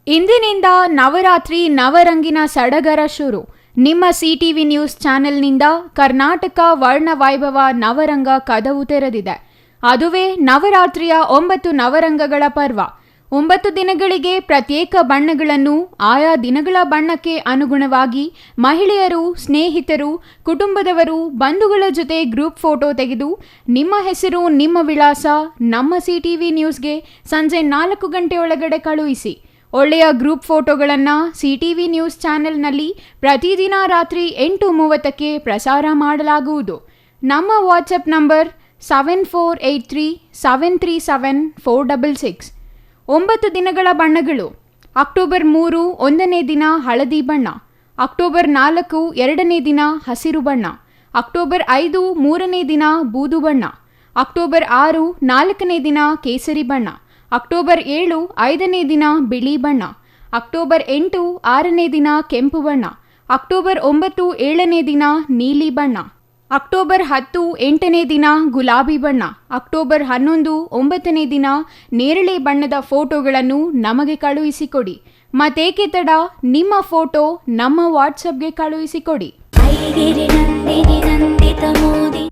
ಇಂದಿನಿಂದ ನವರಾತ್ರಿ ನವರಂಗಿನ ಸಡಗರ ಶುರು. ನಿಮ್ಮ ಸಿಟಿವಿ ನ್ಯೂಸ್ ಚಾನೆಲ್ನಿಂದ ಕರ್ನಾಟಕ ವರ್ಣವೈಭವ ನವರಂಗ ಕದವು ತೆರೆದಿದೆ. ಅದುವೇ ನವರಾತ್ರಿಯ 9 ನವರಂಗಗಳ ಪರ್ವ. 9 ದಿನಗಳಿಗೆ ಪ್ರತ್ಯೇಕ ಬಣ್ಣಗಳನ್ನು ಆಯಾ ದಿನಗಳ ಬಣ್ಣಕ್ಕೆ ಅನುಗುಣವಾಗಿ ಮಹಿಳೆಯರು, ಸ್ನೇಹಿತರು, ಕುಟುಂಬದವರು, ಬಂಧುಗಳ ಜೊತೆ ಗ್ರೂಪ್ ಫೋಟೋ ತೆಗೆದು ನಿಮ್ಮ ಹೆಸರು, ನಿಮ್ಮ ವಿಳಾಸ ನಮ್ಮ ಸಿಟಿವಿ ನ್ಯೂಸ್ಗೆ ಸಂಜೆ 4 ಗಂಟೆಯೊಳಗಡೆ ಕಳುಹಿಸಿ. ಒಳ್ಳೆಯ ಗ್ರೂಪ್ ಫೋಟೋಗಳನ್ನು ಸಿಟಿವಿ ನ್ಯೂಸ್ ಚಾನೆಲ್ನಲ್ಲಿ ಪ್ರತಿದಿನ ರಾತ್ರಿ 8:30ಕ್ಕೆ ಪ್ರಸಾರ ಮಾಡಲಾಗುವುದು. ನಮ್ಮ ವಾಟ್ಸಪ್ ನಂಬರ್ 7483737466. 9 ದಿನಗಳ ಬಣ್ಣಗಳು. ಅಕ್ಟೋಬರ್ 3 1ನೇ ದಿನ ಹಳದಿ ಬಣ್ಣ, ಅಕ್ಟೋಬರ್ 4 2ನೇ ದಿನ ಹಸಿರು ಬಣ್ಣ, ಅಕ್ಟೋಬರ್ 5 3ನೇ ದಿನ ಬೂದು ಬಣ್ಣ, ಅಕ್ಟೋಬರ್ 6 4ನೇ ದಿನ ಕೇಸರಿ ಬಣ್ಣ, ಅಕ್ಟೋಬರ್ 7 5ನೇ ದಿನ ಬಿಳಿ ಬಣ್ಣ, ಅಕ್ಟೋಬರ್ 8 6ನೇ ದಿನ ಕೆಂಪು ಬಣ್ಣ, ಅಕ್ಟೋಬರ್ 9 7ನೇ ದಿನ ನೀಲಿ ಬಣ್ಣ, ಅಕ್ಟೋಬರ್ 10 8ನೇ ದಿನ ಗುಲಾಬಿ ಬಣ್ಣ, ಅಕ್ಟೋಬರ್ 11 9ನೇ ದಿನ ನೇರಳೆ ಬಣ್ಣದ ಫೋಟೋಗಳನ್ನು ನಮಗೆ ಕಳುಹಿಸಿಕೊಡಿ. ಮತ್ತೇಕೆ ತಡ, ನಿಮ್ಮ ಫೋಟೋ ನಮ್ಮ ವಾಟ್ಸಪ್ಗೆ ಕಳುಹಿಸಿಕೊಡಿ.